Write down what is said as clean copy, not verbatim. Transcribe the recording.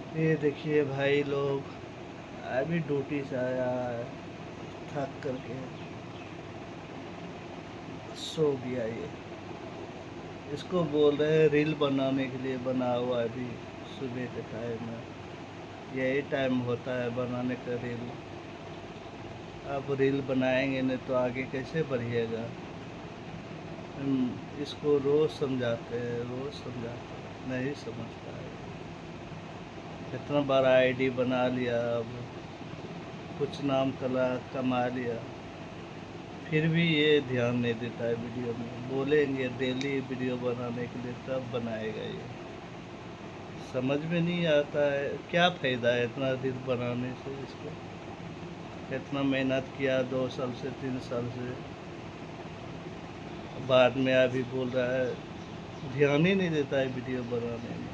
ये देखिए भाई लोग, अभी ड्यूटी से आया है, थक करके सो गया ये। इसको बोल रहे हैं रील बनाने के लिए बना हुआ है, अभी सुबह के टाइम में यही टाइम होता है बनाने का रील। अब रील बनाएंगे नहीं तो आगे कैसे बढ़िएगा। हम इसको रोज़ समझाते हैं, रोज़ समझाते हैं, नहीं समझता है। इतना बड़ा आईडी बना लिया, अब कुछ नाम कमा लिया, फिर भी ये ध्यान नहीं देता है वीडियो में। बोलेंगे डेली वीडियो बनाने के लिए तब बनाएगा ये। समझ में नहीं आता है क्या फ़ायदा है इतना रील बनाने से इसको। इतना मेहनत किया 2 साल से 3 साल से, बाद में अभी बोल रहा है ध्यान ही नहीं देता है वीडियो बनाने में।